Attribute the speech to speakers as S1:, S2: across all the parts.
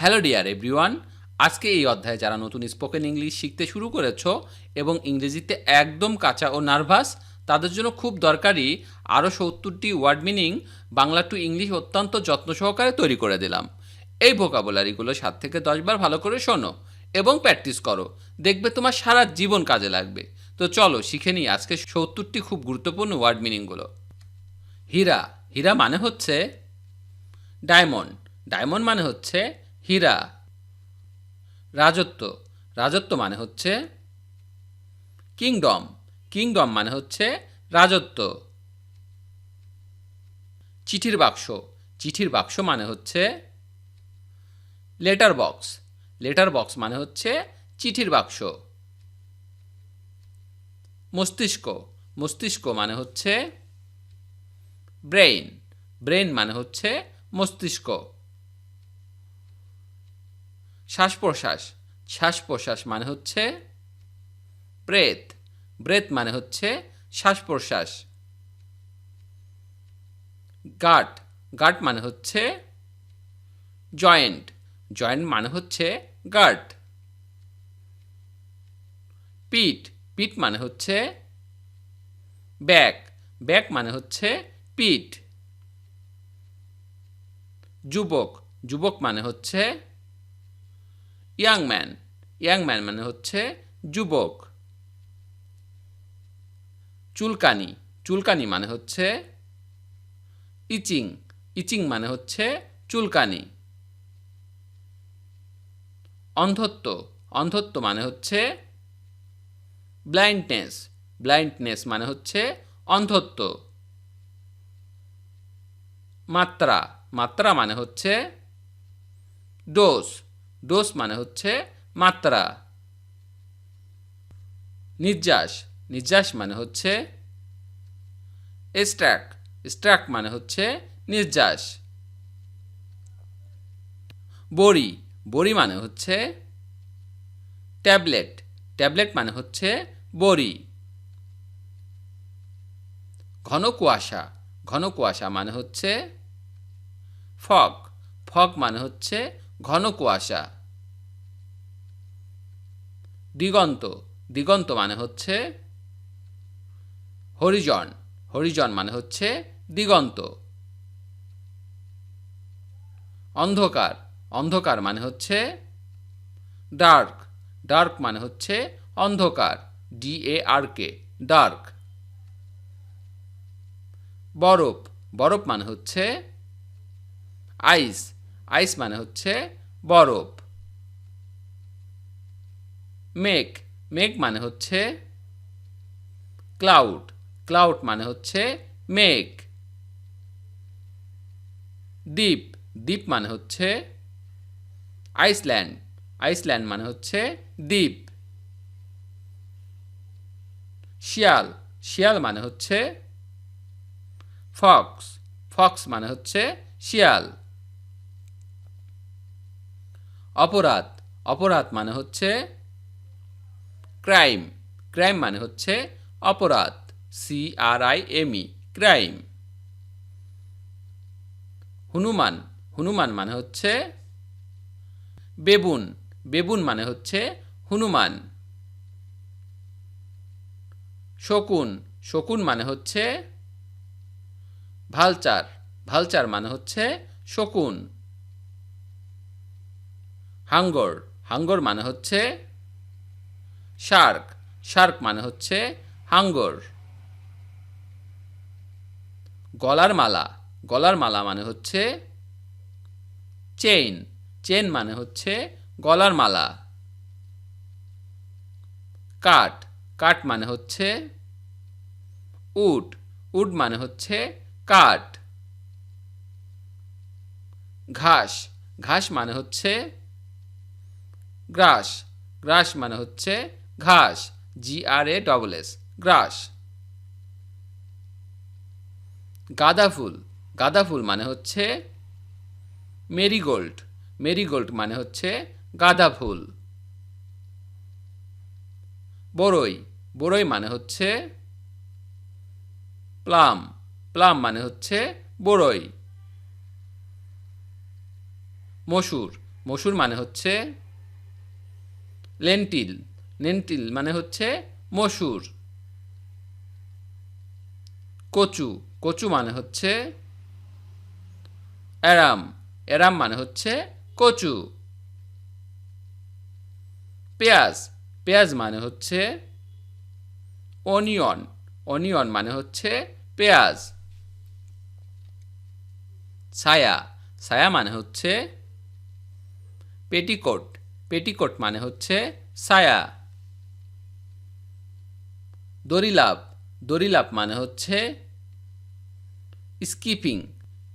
S1: Hello dear everyone, আজকে এই অধ্যায়ে যারা নতুন স্পোকেন ইংলিশ শিখতে শুরু করেছো এবং ইংরেজিতে একদম কাঁচা ও নার্ভাস, তাদের জন্য খুব দরকারি আরও ৭০টি word meaning Bangla to English অত্যন্ত যত্ন সহকারে তৈরি করে দিলাম। এই ভোকাবুলারিগুলো ৭ থেকে ১০ বার ভালো করে শোনো এবং প্র্যাকটিস করো, দেখবে তোমার সারা জীবন কাজে লাগবে। তো চলো শিখে নিই আজকে ৭০টি খুব গুরুত্বপূর্ণ ওয়ার্ড মিনিংগুলো। হীরা, হীরা মানে হচ্ছে ডায়মন্ড, ডায়মন্ড মানে হচ্ছে হীরা। রাজত্ব, রাজত্ব মানে হচ্ছে কিংডম, কিংডম মানে হচ্ছে রাজত্ব। চিঠির বাক্স, চিঠির বাক্স মানে হচ্ছে লেটার বক্স, লেটার বক্স মানে হচ্ছে চিঠির বাক্স। মস্তিষ্ক, মস্তিষ্ক মানে হচ্ছে ব্রেইন, ব্রেইন মানে হচ্ছে মস্তিষ্ক। শ্বাস প্রশ্বাস, শ্বাস প্রশ্বাস মানে হচ্ছে ব্রেথ, ব্রেথ মানে হচ্ছে শ্বাস প্রশ্বাস। গাট, গাট মানে হচ্ছে জয়েন্ট, জয়েন্ট মানে হচ্ছে গাট। পিঠ, পিঠ মানে হচ্ছে ব্যাক, ব্যাক মানে হচ্ছে পিঠ। যুবক, যুবক মানে হচ্ছে ইয়াং ম্যান, ইয়াং ম্যান মানে হচ্ছে যুবক। চুলকানি, চুলকানি মানে হচ্ছে ইচিং, ইচিং মানে হচ্ছে চুলকানি। অন্ধত্ব, অন্ধত্ব মানে হচ্ছে ব্লাইন্ডনেস, ব্লাইন্ডনেস মানে হচ্ছে অন্ধত্ব। মাত্রা, মাত্রা মানে হচ্ছে ডোজ, ডোজ মানে হচ্ছে মাত্রা। নির্যাস, নির্যাস মানে হচ্ছে স্ট্রাক, স্ট্রাক মানে হচ্ছে নির্যাস। বড়ি, বড়ি মানে হচ্ছে ট্যাবলেট, ট্যাবলেট মানে হচ্ছে বড়ি। ঘন কুয়াশা, ঘন কুয়াশা মানে হচ্ছে ফগ, ফগ মানে হচ্ছে ঘন কুয়াশা। দিগন্ত, দিগন্ত মানে হচ্ছে হরিজন, হরিজন মানে হচ্ছে দিগন্ত। অন্ধকার, অন্ধকার মানে হচ্ছে ডার্ক, ডার্ক মানে হচ্ছে অন্ধকার, DARK, ডার্ক। বরফ, বরফ মানে হচ্ছে আইস, আইস মানে হচ্ছে বরফ। মেঘ, মেঘ মানে হচ্ছে ক্লাউড, ক্লাউড মানে হচ্ছে মেঘ। দ্বীপ, দ্বীপ মানে হচ্ছে আইসল্যান্ড, আইসল্যান্ড মানে হচ্ছে দ্বীপ। শিয়াল, শিয়াল মানে হচ্ছে ফক্স, ফক্স মানে হচ্ছে শিয়াল। অপরাধ, অপরাধ মানে হচ্ছে ক্রাইম, ক্রাইম মানে হচ্ছে অপরাধ, CRIME, ক্রাইম। হনুমান, হনুমান মানে হচ্ছে বেবুন, বেবুন মানে হচ্ছে হনুমান। শকুন, শকুন মানে হচ্ছে ভালচার, ভালচার মানে হচ্ছে শকুন। হাঙ্গর, হাঙ্গর মানে হচ্ছে শার্ক, শার্ক মানে হচ্ছে হাঙ্গর। গলার মালা, গলার মালা মানে হচ্ছে চেইন, চেইন মানে হচ্ছে গলার মালা। কাঠ, কাঠ মানে হচ্ছে উড, উড মানে হচ্ছে কাঠ। ঘাস, ঘাস মানে হচ্ছে গ্রাস, গ্রাস মানে হচ্ছে ঘাস, GRASS, গ্রাস। গাঁদা ফুল, গাঁদা ফুল মানে হচ্ছে মেরিগোল্ড, মেরিগোল্ড মানে হচ্ছে গাঁদা ফুল। বড়ই, বড়ই মানে হচ্ছে প্লাম, প্লাম মানে হচ্ছে বড়ই। মসুর, মসুর মানে হচ্ছে লেন্টিল, লেন্টিল মানে হচ্ছে মসুর। কচু, কচু মানে হচ্ছে অ্যারাম, অ্যারাম মানে হচ্ছে কচু। পেঁয়াজ, পেঁয়াজ মানে হচ্ছে অনিয়ন, অনিয়ন মানে হচ্ছে পেঁয়াজ। ছায়া, ছায়া মানে হচ্ছে পেটিকোট, পেটিকোট মানে হচ্ছে ছায়া। দড়িলাপ, দড়িলাপ মানে হচ্ছে স্কিপিং,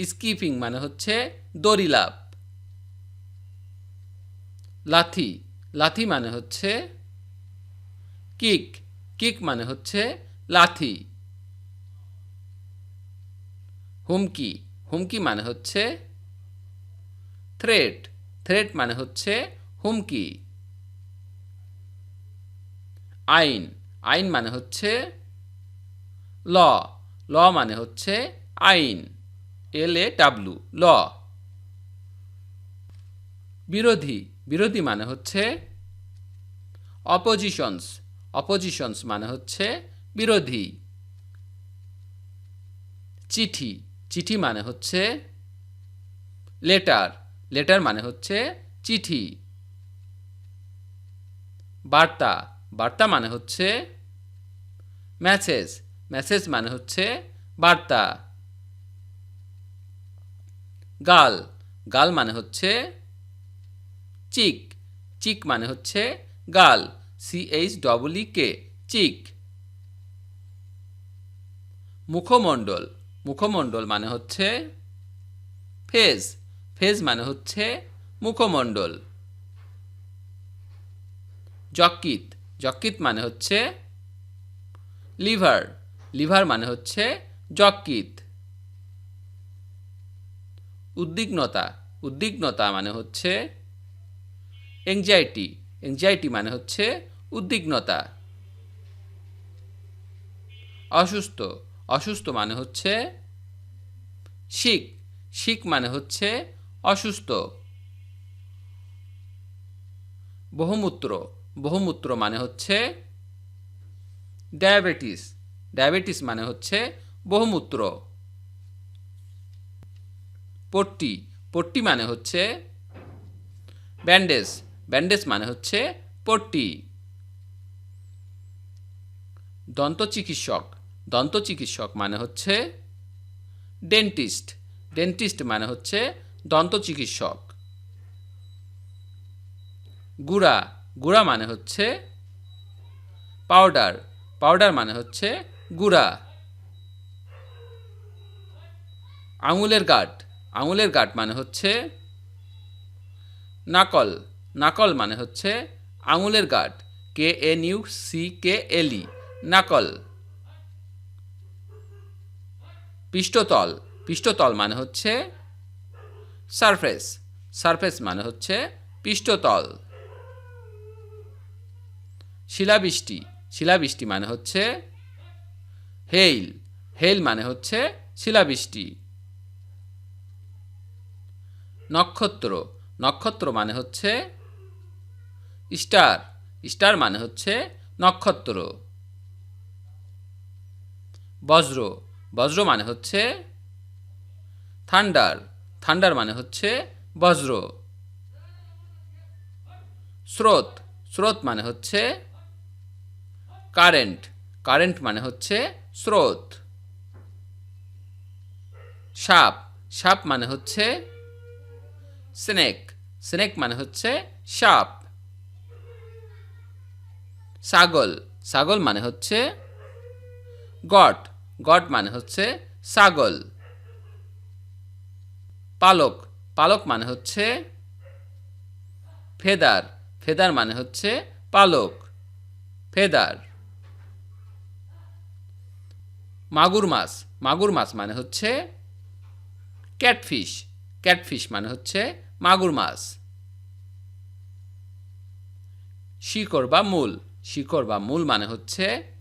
S1: স্কিপিং মানে হচ্ছে দড়িলাপ। লাথি, লাথি মানে হচ্ছে কিক, কিক মানে হচ্ছে লাথি। হুমকি, হুমকি মানে হচ্ছে থ্রেট, থ্রেট মানে হচ্ছে হুমকি। আইন, আইন মানে হচ্ছে ল, ল মানে হচ্ছে আইন, LAW ল। বিরোধী, বিরোধী মানে হচ্ছে অপোজিশনস, অপোজিশনস মানে হচ্ছে বিরোধী। চিঠি, চিঠি মানে হচ্ছে লেটার, লেটার মানে হচ্ছে চিঠি। বার্তা, বার্তা মানে হচ্ছে মেসেজ, মেসেজ মানে হচ্ছে বার্তা। গাল, গাল মানে হচ্ছে চিক, চিক মানে হচ্ছে গাল, CHEEK চিক। মুখমণ্ডল, মুখমণ্ডল মানে হচ্ছে ফেস, ফেস মানে হচ্ছে মুখমণ্ডল। যকৃৎ, যকৃৎ মানে হচ্ছে লিভার, লিভার মানে হচ্ছে যকৃৎ। উদ্বিগ্নতা, উদ্বিগ্নতা মানে হচ্ছে এংজাইটি, এংজাইটি মানে হচ্ছে উদ্বিগ্নতা। অসুস্থ, অসুস্থ মানে হচ্ছে সিক, সিক মানে হচ্ছে অসুস্থ। বহুমূত্র, বহুমূত্র মানে হচ্ছে ডায়াবেটিস, ডায়াবেটিস মানে হচ্ছে বহুমূত্র। পট্টি, পট্টি মানে হচ্ছে ব্যান্ডেজ, ব্যান্ডেজ মানে হচ্ছে পট্টি। দন্ত চিকিৎসক, দন্ত চিকিৎসক মানে হচ্ছে ডেন্টিস্ট, ডেন্টিস্ট মানে হচ্ছে দন্ত চিকিৎসক। গুঁড়া, গুঁড়া মানে হচ্ছে পাউডার, পাউডার মানে হচ্ছে গুঁড়া। আঙুলের গাঁট, আঙুলের গাঁট মানে হচ্ছে নাকল, নাকল মানে হচ্ছে আঙুলের গাঁট, KNUCKLE নাকল। পৃষ্ঠতল, পৃষ্ঠতল মানে হচ্ছে সারফেস, সারফেস মানে হচ্ছে পৃষ্ঠতল। শিলাবৃষ্টি, শিলাবৃষ্টি মানে হচ্ছে হেইল, হেইল মানে হচ্ছে শিলাবৃষ্টি। নক্ষত্র, নক্ষত্র মানে হচ্ছে স্টার, স্টার মানে হচ্ছে নক্ষত্র। বজ্র, বজ্র মানে হচ্ছে থান্ডার, থান্ডার মানে হচ্ছে বজ্র। স্রোত, স্রোত মানে হচ্ছে কারেন্ট, কারেন্ট মানে হচ্ছে স্রোত। সাপ, সাপ মানে হচ্ছে স্নেক, স্নেক মানে হচ্ছে সাপ। ছাগল, ছাগল মানে হচ্ছে গট, গট মানে হচ্ছে ছাগল। পালক, পালক মানে হচ্ছে ফেদার, ফেদার মানে হচ্ছে পালক, ফেদার। মাগুর মাছ, মাগুর মাছ মানে হচ্ছে ক্যাটফিশ, ক্যাটফিশ মানে হচ্ছে মাগুর মাছ। শিকড় বা মূল, শিকড় বা মূল মানে হচ্ছে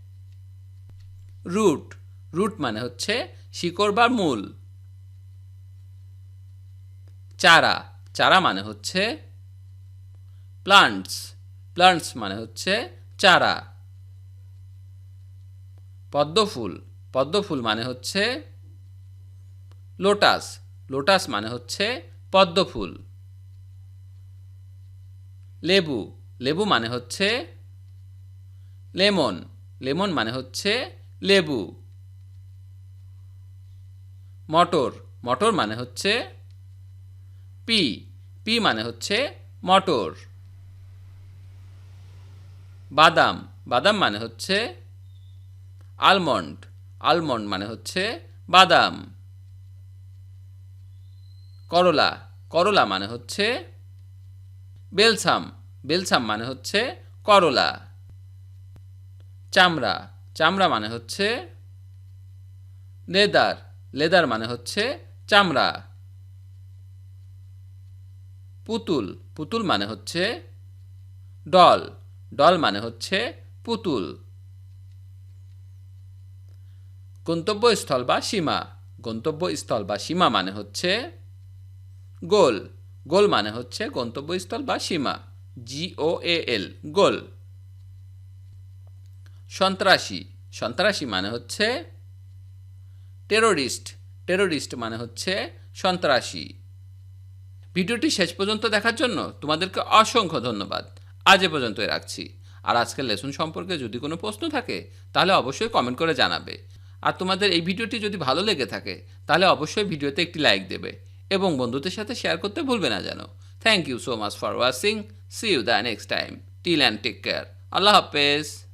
S1: রুট, রুট মানে হচ্ছে শিকড় বা মূল। চারা, চারা মানে হচ্ছে প্লান্টস, প্লান্টস মানে হচ্ছে চারা। পদ্মফুল, পদ্মফুল মানে হচ্ছে লোটাস, লোটাস মানে হচ্ছে পদ্মফুল। লেবু, লেবু মানে হচ্ছে লেমন, লেমন মানে হচ্ছে লেবু। মটর, মটর মানে হচ্ছে পি, পি মানে হচ্ছে মটর। বাদাম, বাদাম মানে হচ্ছে আলমন্ড, আলমন্ড মানে হচ্ছে বাদাম। করলা, করলা মানে হচ্ছে বেলসাম, বেলসাম মানে হচ্ছে করলা। চামড়া, চামড়া মানে হচ্ছে লেদার, লেদার মানে হচ্ছে চামড়া। পুতুল, পুতুল মানে হচ্ছে ডল, ডল মানে হচ্ছে পুতুল। গন্তব্যস্থল বা সীমা, গন্তব্যস্থল বা সীমা মানে হচ্ছে গোল, গোল মানে হচ্ছে গন্তব্যস্থল বা সীমা, GOAL, গোল। সন্ত্রাসী, সন্ত্রাসী মানে হচ্ছে টেরোরিস্ট, টেরোরিস্ট মানে হচ্ছে সন্ত্রাসী। ভিডিওটি শেষ পর্যন্ত দেখার জন্য তোমাদেরকে অসংখ্য ধন্যবাদ। আজ এ পর্যন্তই রাখছি। আর আজকের লেসন সম্পর্কে যদি কোনো প্রশ্ন থাকে তাহলে অবশ্যই কমেন্ট করে জানাবে। আর তোমাদের এই ভিডিওটি যদি ভালো লেগে থাকে তাহলে অবশ্যই ভিডিওতে একটি লাইক দেবে এবং বন্ধুদের সাথে শেয়ার করতে ভুলবে না যেন। Thank you so much for watching. See you the next time. Till and take care. আল্লাহ হাফেজ।